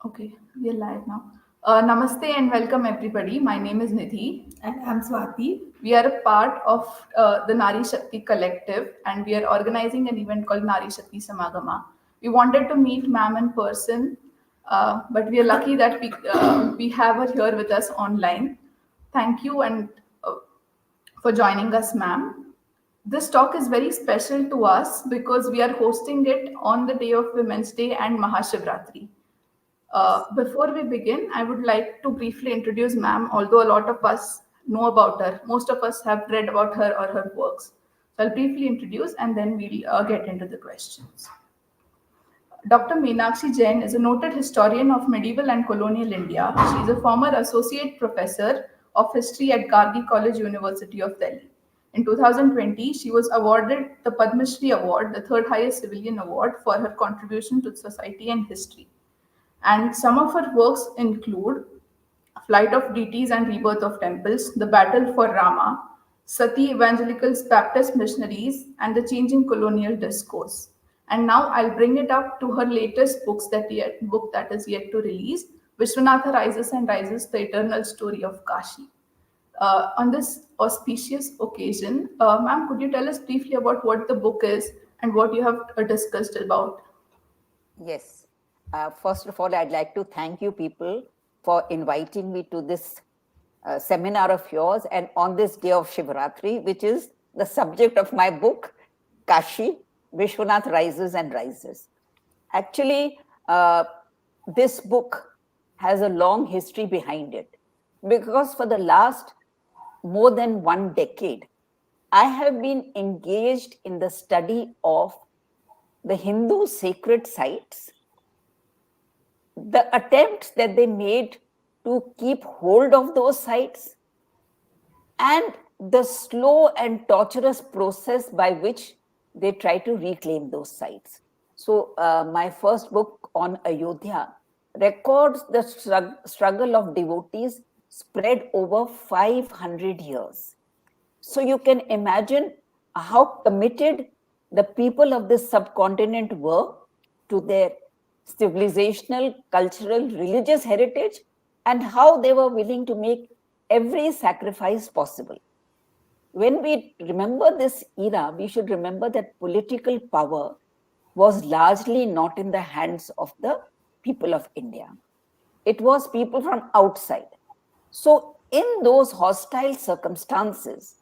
Okay, we are live now. Namaste and welcome everybody. My name is Nidhi. And I'm Swati. We are a part of the Naari Shakti Collective and we are organizing an event called Naari Shakti Samagama. We wanted to meet ma'am in person, but we are lucky that we have her here with us online. Thank you and for joining us, ma'am. This talk is very special to us because we are hosting it on the day of Women's Day and MahaShivratri. Before we begin, I would like to briefly introduce ma'am, although a lot of us know about her. Most of us have read about her or her works. So I'll briefly introduce and then we'll get into the questions. Dr. Meenakshi Jain is a noted historian of medieval and colonial India. She is a former associate professor of history at Gargi College, University of Delhi. In 2020, she was awarded the Padma Shri Award, the third highest civilian award, for her contribution to society and history. And some of her works include Flight of Deities and Rebirth of Temples, The Battle for Rama, Sati Evangelicals, Baptist Missionaries, and the Changing Colonial Discourse. And now I'll bring it up to her latest book that is yet to release, Vishwanatha Rises and Rises, The Eternal Story of Kashi. On this auspicious occasion, ma'am, could you tell us briefly about what the book is and what you have discussed about? Yes. First of all, I'd like to thank you people for inviting me to this seminar of yours and on this day of Shivratri, which is the subject of my book, Kashi, Vishwanath Rises and Rises. Actually, this book has a long history behind it because for the last more than 1 decade, I have been engaged in the study of the Hindu sacred sites, the attempts that they made to keep hold of those sites, and the slow and torturous process by which they try to reclaim those sites. So, my first book on Ayodhya records the struggle of devotees spread over 500 years. So, you can imagine how committed the people of this subcontinent were to their civilizational, cultural, religious heritage and how they were willing to make every sacrifice possible. When we remember this era, we should remember that political power was largely not in the hands of the people of India. It was people from outside. So, in those hostile circumstances,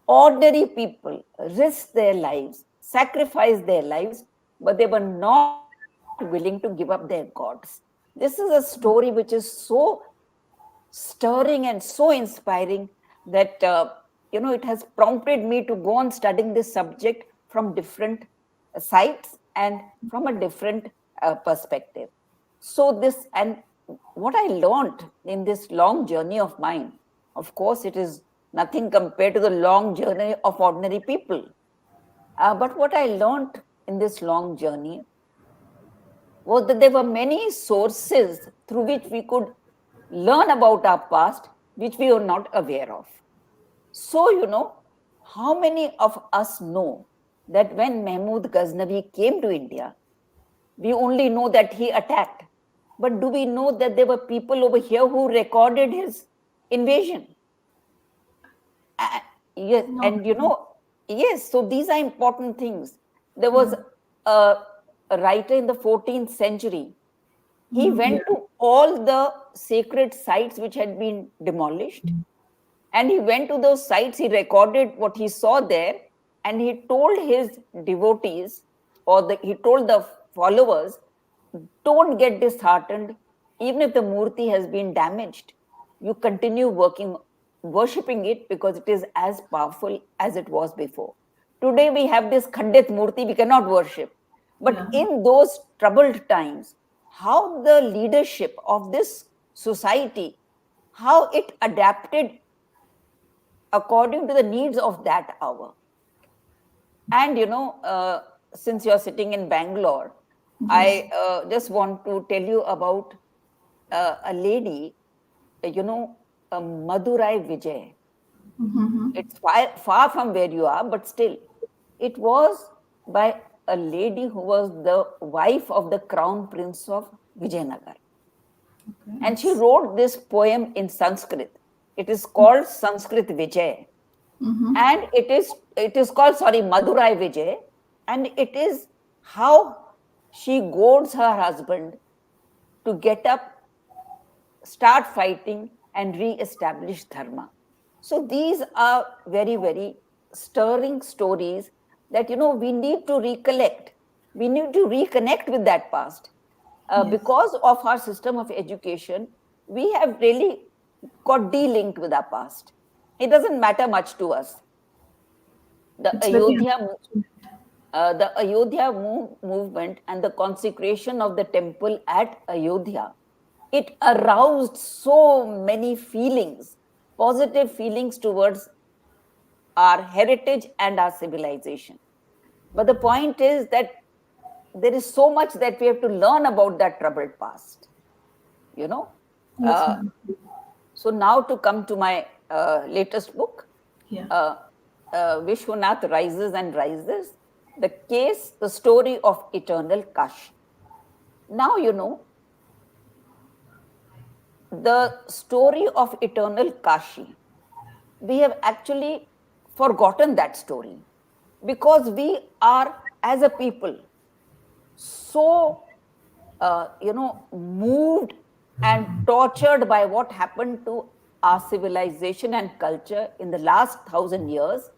ordinary people risked their lives, sacrificed their lives, but they were not willing to give up their gods. This is a story which is so stirring and so inspiring that it has prompted me to go on studying this subject from different sites and from a different perspective. So this and what I learned in this long journey of mine, of course, it is nothing compared to the long journey of ordinary people. But what I learned in this long journey was that there were many sources through which we could learn about our past, which we were not aware of. So, how many of us know that when Mahmud Ghaznavi came to India, we only know that he attacked. But do we know that there were people over here who recorded his invasion? Yes, and yes, so these are important things. There was a writer in the 14th century. He went to all the sacred sites which had been demolished, and he went to those sites, he recorded what he saw there, and he told his devotees, he told the followers, don't get disheartened, even if the murti has been damaged. You continue worshipping it because it is as powerful as it was before. Today we have this Khandit murti we cannot worship. But in those troubled times, how the leadership of this society, how it adapted according to the needs of that hour. And, since you're sitting in Bangalore, I just want to tell you about a lady, Madurai Vijay. It's far from where you are, but still, it was by a lady who was the wife of the Crown Prince of Vijayanagar. Okay, And she nice. wrote this poem in Sanskrit. It is called Sanskrit Vijay. Mm-hmm. And it is called, sorry, Madurai Vijay. And it is how she goads her husband to get up, start fighting, and re-establish dharma. So these are very, very stirring stories that, we need to recollect. We need to reconnect with that past. Yes, Because of our system of education, we have really got de-linked with our past. It doesn't matter much to us. The it's very Ayodhya, unfortunate. movement and the consecration of the temple at Ayodhya, it aroused so many feelings, positive feelings towards our heritage and our civilization. But the point is that there is so much that we have to learn about that troubled past, you know. Yes, Uh, ma'am. so now to come to my latest book, Yeah. uh, Vishwanath Rises and Rises, the story of eternal Kashi. Now, the story of eternal Kashi, we have actually forgotten that story because we are, as a people, so moved and tortured by what happened to our civilization and culture in the last 1,000 years,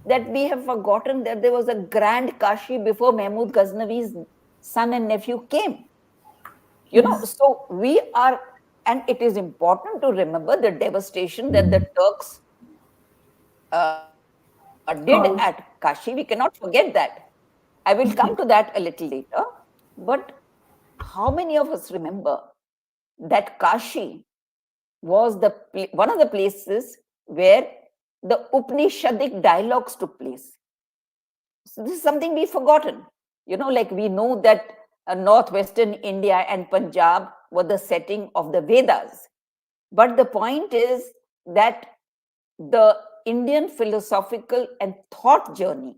that we have forgotten that there was a grand Kashi before Mahmud Ghaznavi's son and nephew came. Yes. So we are, and it is important to remember the devastation that the Turks did at Kashi. We Cause. cannot forget that. I will come to that a little later. But how many of us remember that Kashi was one of the places where the Upanishadic dialogues took place? So this is something we've forgotten. Like we know that northwestern India and Punjab were the setting of the Vedas. But the point is that the Indian philosophical and thought journey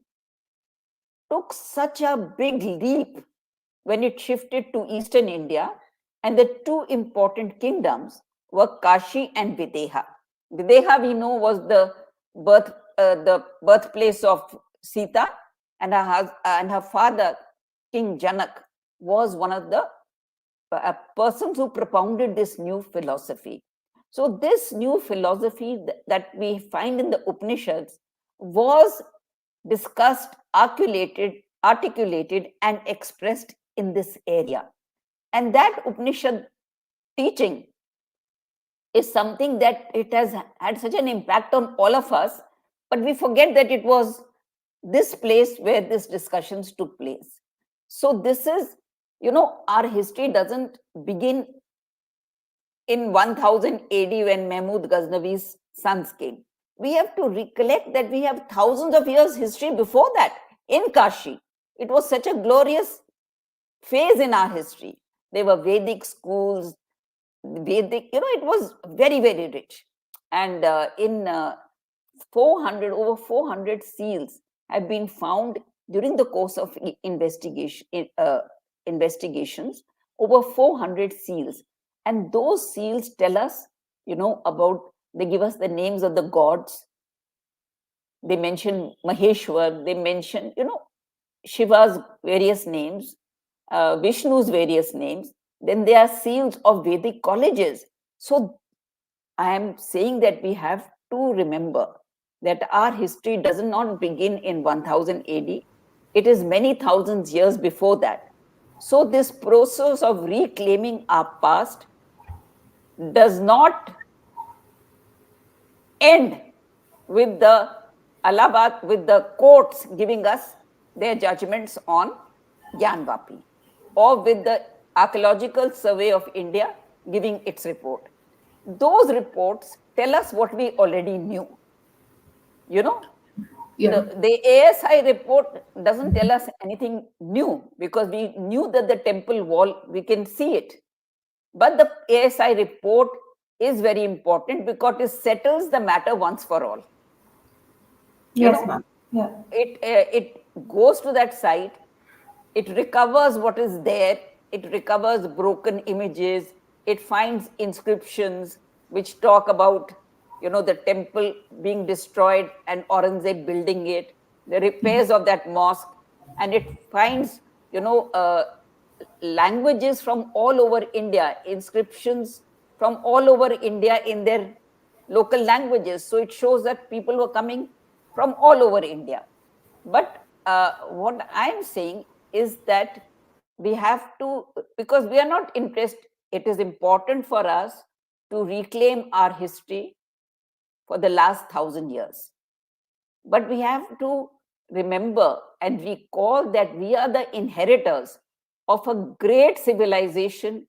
took such a big leap when it shifted to Eastern India, and the two important kingdoms were Kashi and Videha. Videha, we know, was the birthplace of Sita, and her father, King Janak, was one of the persons who propounded this new philosophy. So this new philosophy that we find in the Upanishads was discussed, articulated, and expressed in this area. And that Upanishad teaching is something that it has had such an impact on all of us, but we forget that it was this place where these discussions took place. So this is, our history doesn't begin in 1000 AD when Mahmud Ghaznavi's sons came. We have to recollect that we have thousands of years history before that in Kashi. It was such a glorious phase in our history. There were Vedic schools, it was very, very rich. And in over 400 seals have been found during the course of investigations, over 400 seals. And those seals tell us, they give us the names of the gods. They mention Maheshwar, they mention, Shiva's various names, Vishnu's various names. Then there are seals of Vedic colleges. So I am saying that we have to remember that our history does not begin in 1000 AD. It is many thousands years before that. So this process of reclaiming our past does not end with the with the courts giving us their judgments on Gyanvapi, or with the Archaeological Survey of India giving its report. Those reports tell us what we already knew. Yeah. The ASI report doesn't tell us anything new because we knew that the temple wall, we can see it. But the ASI report is very important because it settles the matter once for all. Yes, ma'am. Yeah. It goes to that site, it recovers what is there, it recovers broken images, it finds inscriptions which talk about, the temple being destroyed and Aurangzeb building it, the repairs of that mosque, and it finds, languages from all over India, inscriptions from all over India in their local languages. So it shows that people were coming from all over India. But what I'm saying is that we have to, because we are not interested, it is important for us to reclaim our history for the last 1,000 years. But we have to remember and recall that we are the inheritors of a great civilization,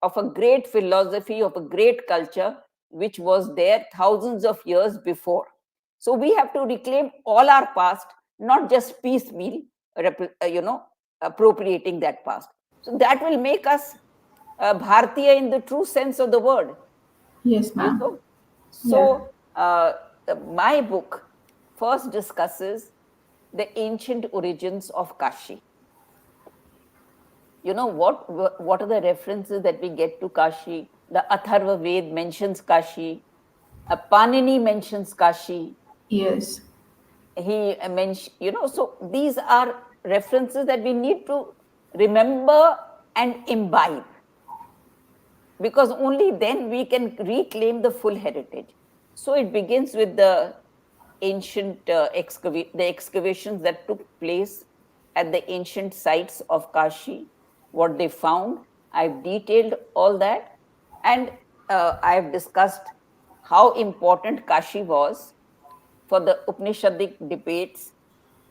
of a great philosophy, of a great culture, which was there thousands of years before. So we have to reclaim all our past, not just piecemeal, appropriating that past. So that will make us Bharatiya in the true sense of the word. Yes, ma'am. So my book first discusses the ancient origins of Kashi. What are the references that we get to Kashi? The Atharva Ved mentions Kashi. Panini mentions Kashi. Yes. He mentioned, so these are references that we need to remember and imbibe, because only then we can reclaim the full heritage. So it begins with the ancient the excavations that took place at the ancient sites of Kashi, what they found. I've detailed all that, and I've discussed how important Kashi was for the Upanishadic debates,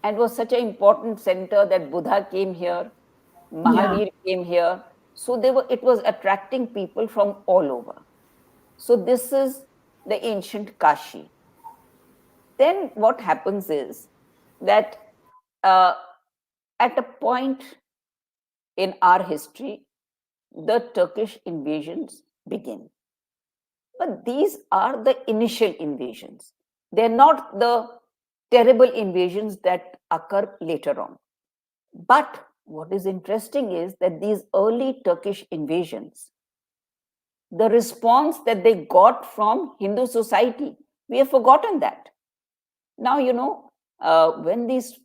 and was such an important center that Buddha came here, Mahavir came here. So it was attracting people from all over. So this is the ancient Kashi. Then what happens is that at a point in our history, the Turkish invasions begin. But these are the initial invasions. They're not the terrible invasions that occur later on. But what is interesting is that these early Turkish invasions, the response that they got from Hindu society, we have forgotten that. Now, when these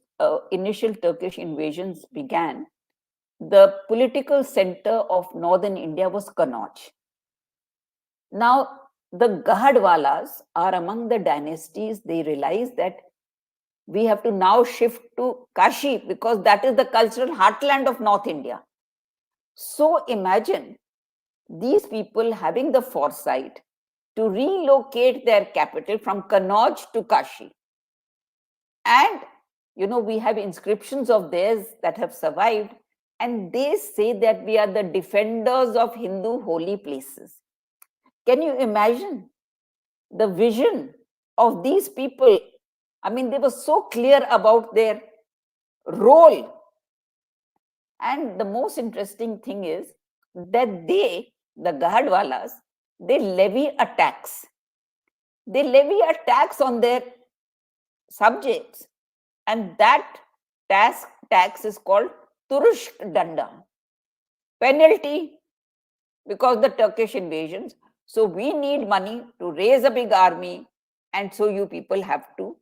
initial Turkish invasions began, the political center of northern India was Kannauj. Now, the Gahadwalas are among the dynasties. They realized that we have to now shift to Kashi, because that is the cultural heartland of North India. So imagine these people having the foresight to relocate their capital from Kannauj to Kashi. And, we have inscriptions of theirs that have survived, and they say that we are the defenders of Hindu holy places. Can you imagine the vision of these people? I mean, they were so clear about their role. And the most interesting thing is that the Gahadwalas, they levy a tax. They levy a tax on their subjects. And that tax is called Turushk Danda. Penalty because the Turkish invasions. So we need money to raise a big army, and so you people have to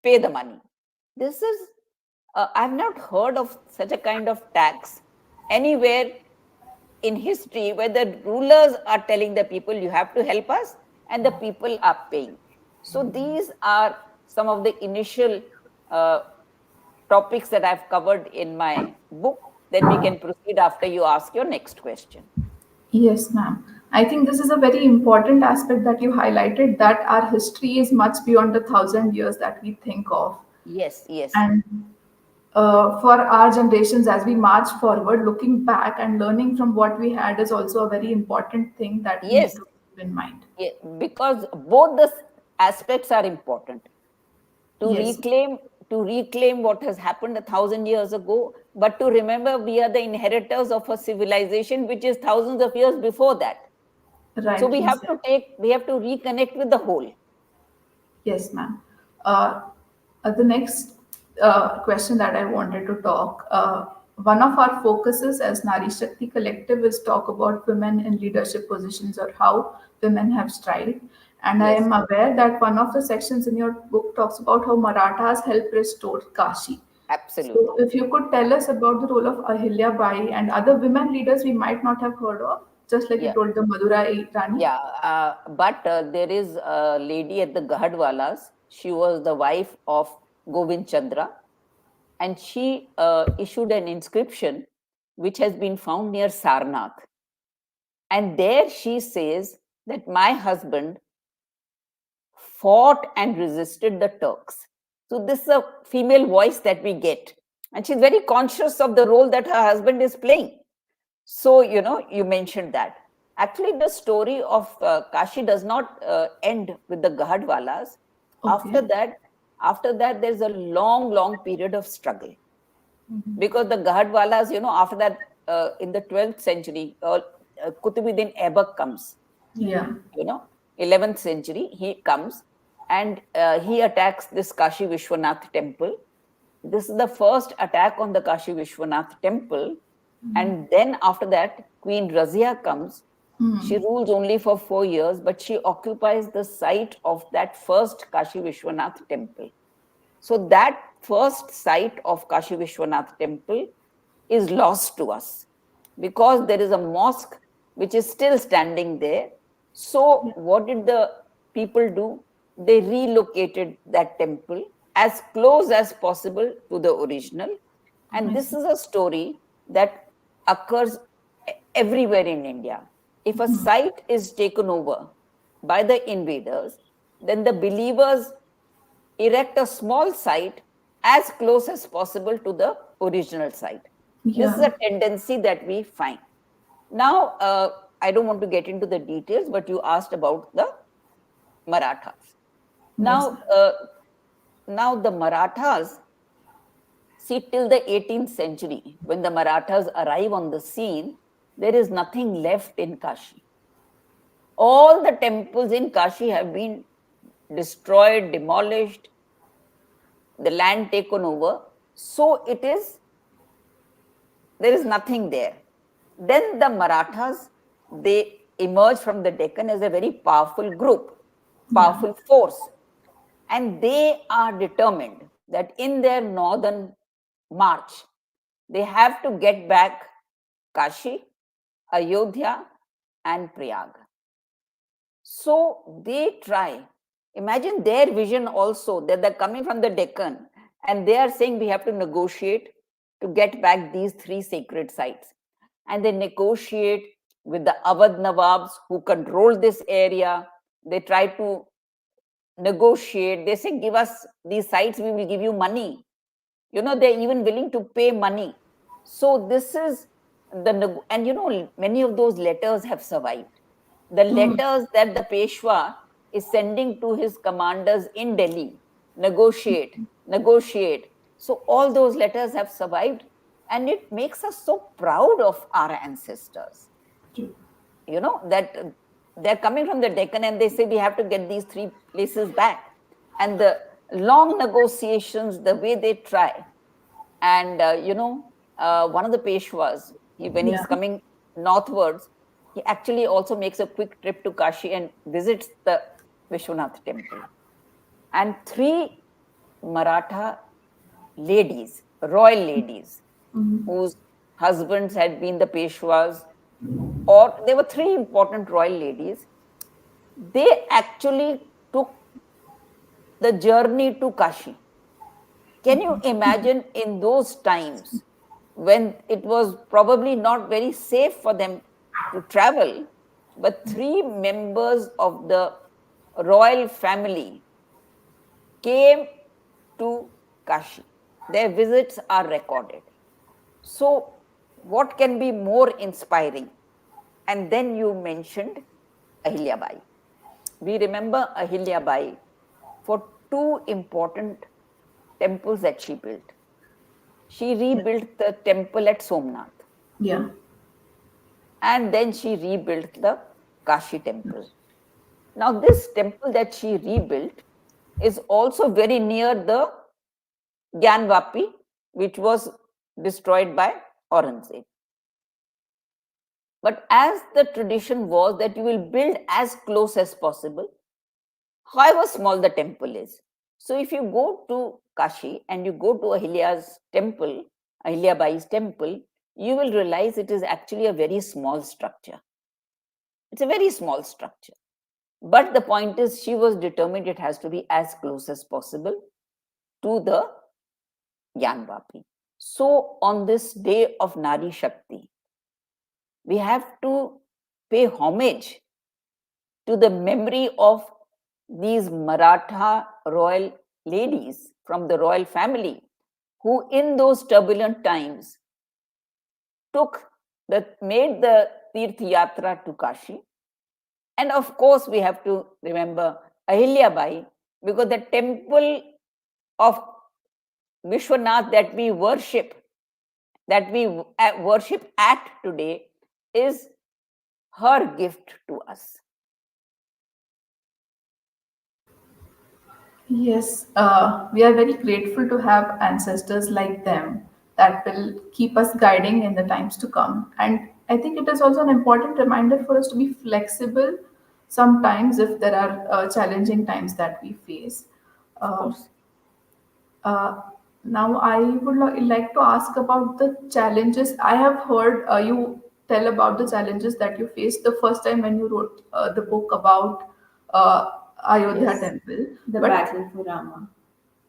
pay the money. This is, I've not heard of such a kind of tax anywhere in history where the rulers are telling the people, you have to help us, and the people are paying. So these are some of the initial topics that I've covered in my book. Then we can proceed after you ask your next question. Yes, ma'am. I think this is a very important aspect that you highlighted, that our history is much beyond the 1,000 years that we think of. Yes, yes. And for our generations, as we march forward, looking back and learning from what we had is also a very important thing that we need to keep in mind. Yeah, because both the aspects are important. To Yes. reclaim what has happened 1,000 years ago, but to remember we are the inheritors of a civilization which is thousands of years before that. Right. So we have to reconnect with the whole. Yes, ma'am. The next question that I wanted to talk, one of our focuses as Nari Shakti Collective is talk about women in leadership positions or how women have strived. And I Yes, am aware that one of the sections in your book talks about how Marathas helped restore Kashi. So, absolutely. if you could tell us about the role of Ahilya Bai and other women leaders we might not have heard of, just like you Yeah. told the Madurai Rani. Yeah, but there is a lady at the Gahadwalas. She was the wife of Govind Chandra, and she issued an inscription which has been found near Sarnath. And there she says that my husband fought and resisted the Turks. So, this is a female voice that we get. And she's very conscious of the role that her husband is playing. So, you mentioned that. Actually, the story of Kashi does not end with the Gahadwalas. Okay. After that, there's a long, long period of struggle. Because the Gahadwalas, after that, in the 12th century, Kutubuddin Aibak comes, Yeah. 11th century, he comes and he attacks this Kashi Vishwanath temple. This is the first attack on the Kashi Vishwanath temple. And then after that, Queen Razia comes. She rules only for 4 years, but she occupies the site of that first Kashi Vishwanath temple. So that first site of Kashi Vishwanath temple is lost to us because there is a mosque which is still standing there. So what did the people do? They relocated that temple as close as possible to the original. And this is a story that occurs everywhere in India. If a site is taken over by the invaders, then the believers erect a small site as close as possible to the original site. This is Yeah. a tendency that we find. Now, I don't want to get into the details, but you asked about the Marathas. Yes. Now, now the Marathas, see, till the 18th century, when the Marathas arrive on the scene, there is nothing left in Kashi. All the temples in Kashi have been destroyed, demolished, the land taken over. So there is nothing there. Then the Marathas, they emerge from the Deccan as a very powerful group, Yeah. powerful force. And they are determined that in their northern march, they have to get back Kashi, Ayodhya, and Prayag. So they try. Imagine their vision also that they're coming from the Deccan and they are saying we have to negotiate to get back these three sacred sites. And they negotiate with the Awadh Nawabs who control this area. They try to negotiate. They say, give us these sites, we will give you money. They're even willing to pay money. So this is and many of those letters have survived. The letters that the Peshwa is sending to his commanders in Delhi, negotiate, negotiate. So all those letters have survived, and it makes us so proud of our ancestors. That they're coming from the Deccan and they say we have to get these three places back. And the long negotiations, the way they try. And, one of the Peshwas, when Yeah. he's coming northwards, he actually also makes a quick trip to Kashi and visits the Vishwanath temple. And three Maratha ladies, royal ladies, whose husbands had been the Peshwas, or there were three important royal ladies, they actually took the journey to Kashi. Can you imagine in those times when it was probably not very safe for them to travel, but three members of the royal family came to Kashi? Their visits are recorded. So, what can be more inspiring? And then you mentioned Ahilyabai. We remember Ahilyabai for two important temples that she built. She rebuilt the temple at Somnath, Yeah. and then she rebuilt the Kashi temple. Now, this temple that she rebuilt is also very near the Gyanvapi, which was destroyed by Aurangzeb. But as the tradition was that you will build as close as possible, however small the temple is. So if you go to Kashi and you go to Ahilya's temple, Ahilyabai's temple, you will realize it is actually a very small structure. It's a very small structure. But the point is, she was determined it has to be as close as possible to the Gyanvapi. So on this day of Nari Shakti, we have to pay homage to the memory of these Maratha royal ladies from the royal family who in those turbulent times made the Tirth Yatra to Kashi. And of course, we have to remember Ahilyabai, because the temple of Vishwanath that we worship at today is her gift to us. Yes, we are very grateful to have ancestors like them that will keep us guiding in the times to come. And I think it is also an important reminder for us to be flexible sometimes if there are challenging times that we face. Of Uh, course. uh, Now, I would like to ask about the challenges. I have heard you tell about the challenges that you faced the first time when you wrote the book about uh, Ayodhya Yes, temple. the But battle for Rama.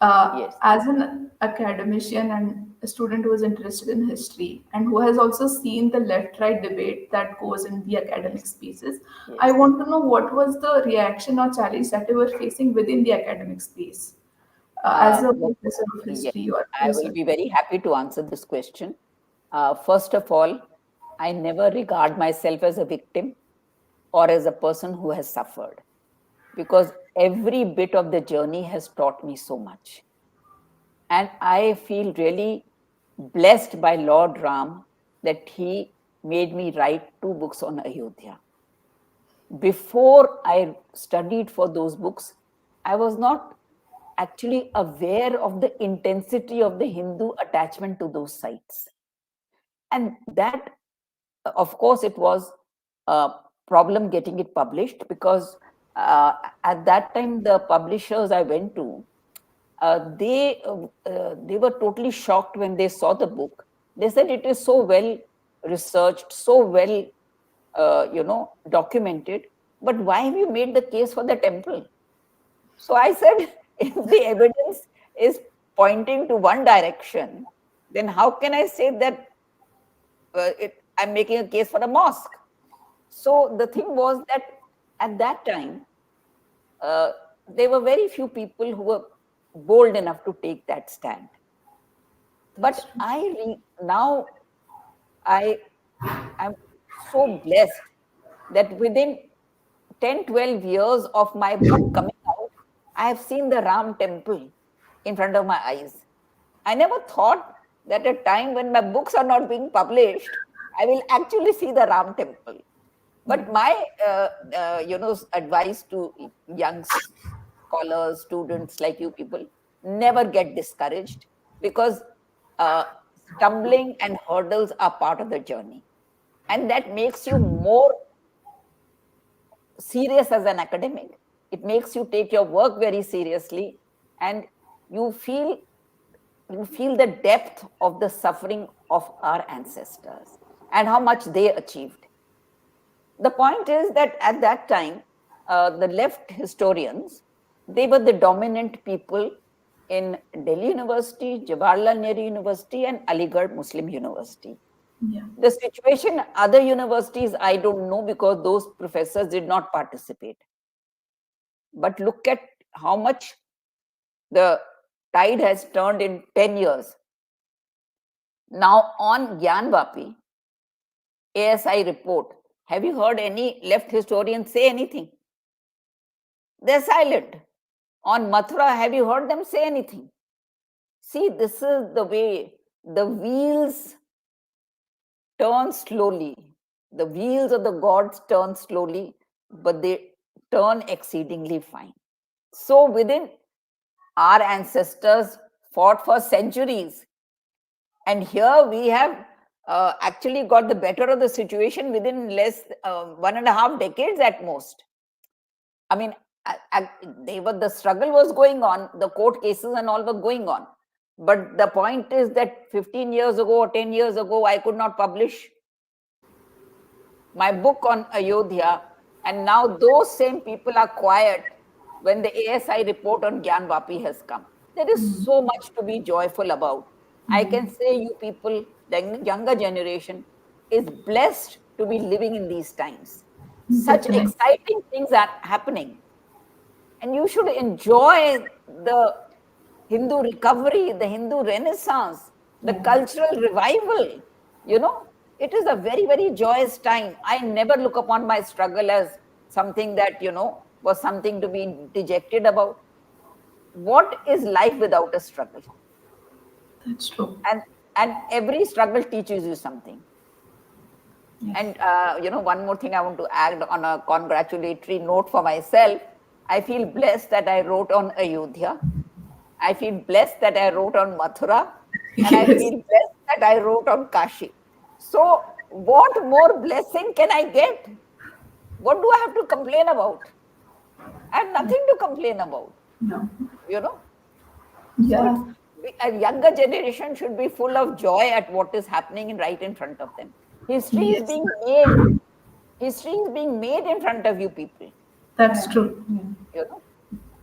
Yes. as an academician and a student who is interested in history and who has also seen the left right debate that goes in the academic Yes. spaces, I Yes. want to know what was the reaction or challenge that you were facing within the academic space as a Well, professor of yes, history or I will research. be very happy to answer this question. First of all, I never regard myself as a victim or as a person who has suffered, because every bit of the journey has taught me so much. And I feel really blessed by Lord Ram that he made me write 2 books on Ayodhya. Before I studied for those books, I was not actually aware of the intensity of the Hindu attachment to those sites. And that, of course, it was a problem getting it published, because at that time, the publishers I went to, they were totally shocked when they saw the book. They said it is so well researched, so well, documented. But why have you made the case for the temple? So I said, if the evidence is pointing to one direction, then how can I say that I'm making a case for a mosque? So the thing was that at that time, uh, there were very few people who were bold enough to take that stand. That's But true. now I am so blessed that within 10-12 years of my book coming out, I have seen the Ram temple in front of my eyes. I never thought that at a time when my books are not being published, I will actually see the Ram temple. But my, advice to young scholars, students like you people, never get discouraged, because uh, stumbling and hurdles are part of the journey. And that makes you more serious as an academic. It makes you take your work very seriously, and you feel you feel the depth of the suffering of our ancestors and how much they achieved. The point is that at that time, the left historians, they were the dominant people in Delhi University, Jawaharlal Nehru University, and Aligarh Muslim University. Yeah. The situation in other universities, I don't know, because those professors did not participate. But look at how much the tide has turned in 10 years. Now, on Gyanvapi, ASI report, have you heard any left historians say anything? They're silent. On Mathura, have you heard them say anything? See, this is the way the wheels turn slowly. The wheels of the gods turn slowly, but they turn exceedingly fine. So, within our ancestors fought for centuries And here we have actually got the better of the situation within less 1.5 decades at most. I mean, the struggle was going on, the court cases and all were going on. But the point is that 15 years ago or 10 years ago, I could not publish my book on Ayodhya, and now those same people are quiet when the ASI report on Gyan Vapi has come. There is so much to be joyful about. I can say you people, the younger generation, is blessed to be living in these times. Such Definitely. exciting things are happening. And you should enjoy the Hindu recovery, the Hindu renaissance, the cultural revival. You know, it is a very, very joyous time. I never look upon my struggle as something that, was something to be dejected about. What is life without a struggle? That's true. And every struggle teaches you something. And, one more thing I want to add on a congratulatory note for myself. I feel blessed that I wrote on Ayodhya. I feel blessed that I wrote on Mathura. And I feel blessed that I wrote on Kashi. So what more blessing can I get? What do I have to complain about? I have nothing to complain about. No. Yeah. So a younger generation should be full of joy at what is happening right in front of them. History is being made. History is being made in front of you people. That's true.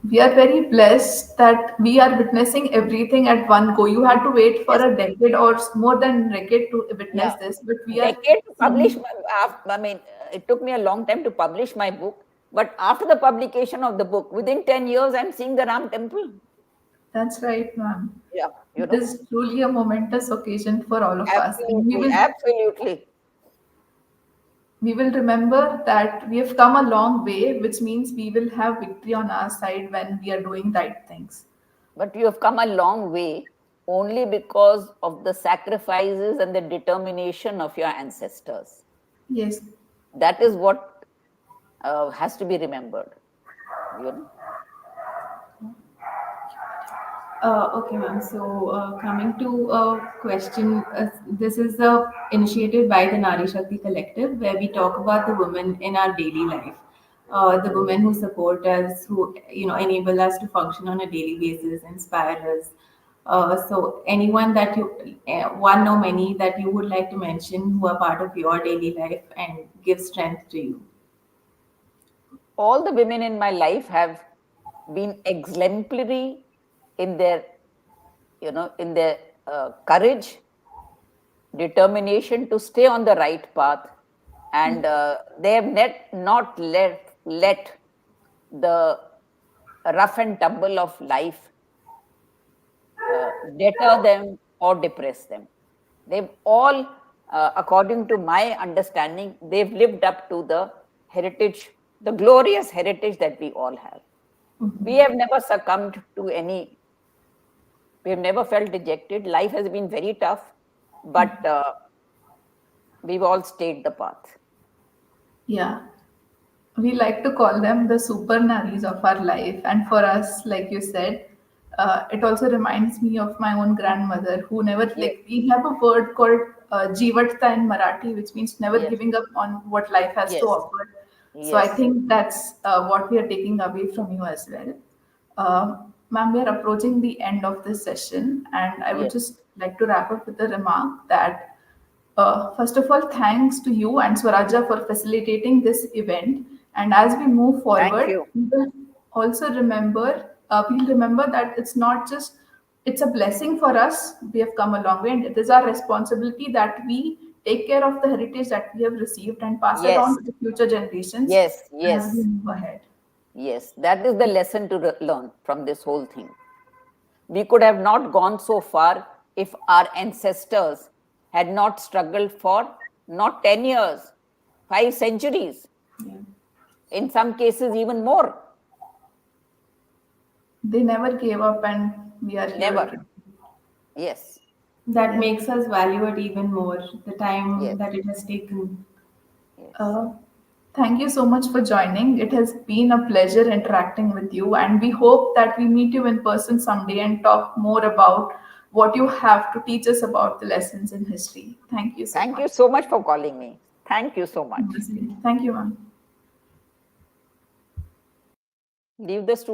We are very blessed that we are witnessing everything at one go. You had to wait for a decade or more than a decade to witness this, but we are decade to publish. It took me a long time to publish my book, but after the publication of the book, within 10 years, I'm seeing the Ram temple. That's right, ma'am. Yeah, it is truly a momentous occasion for all of us. Absolutely. We will remember that we have come a long way, which means we will have victory on our side when we are doing right things. But you have come a long way only because of the sacrifices and the determination of your ancestors. Yes. That is what has to be remembered. Okay, ma'am. So, coming to a question, this is a initiative by the Naari Shakti Collective, where we talk about the women in our daily life, the women who support us, who enable us to function on a daily basis, inspire us. So, anyone that one or many that you would like to mention who are part of your daily life and give strength to you. All the women in my life have been exemplary in their, courage, determination to stay on the right path, and they have not let the rough and tumble of life deter them or depress them. They've all, according to my understanding, they've lived up to the heritage, the glorious heritage that we all have. We have never succumbed to any, we have never felt dejected. Life has been very tough, but we've all stayed the path. Yeah. We like to call them the super Naris of our life. And for us, like you said, it also reminds me of my own grandmother who never, we have a word called Jivatta in Marathi, which means never giving up on what life has to offer. So I think that's what we are taking away from you as well. Ma'am, we are approaching the end of this session, and I would just like to wrap up with a remark that, first of all, thanks to you and Swarajya for facilitating this event. And as we move forward, we will also remember, we'll remember that it's not just, it's a blessing for us. We have come a long way, and it is our responsibility that we take care of the heritage that we have received and pass it on to the future generations as we move ahead. Yes, that is the lesson to learn from this whole thing. We could have not gone so far if our ancestors had not struggled for not 10 years, 5 centuries. In some cases, even more. They never gave up, and we are never. Yes. That makes us value it even more, the time that it has taken. Thank you so much for joining. It has been a pleasure interacting with you, and we hope that we meet you in person someday and talk more about what you have to teach us about the lessons in history. Thank you so much. Thank you so much for calling me. Thank you so much. Thank you, ma'am. Leave the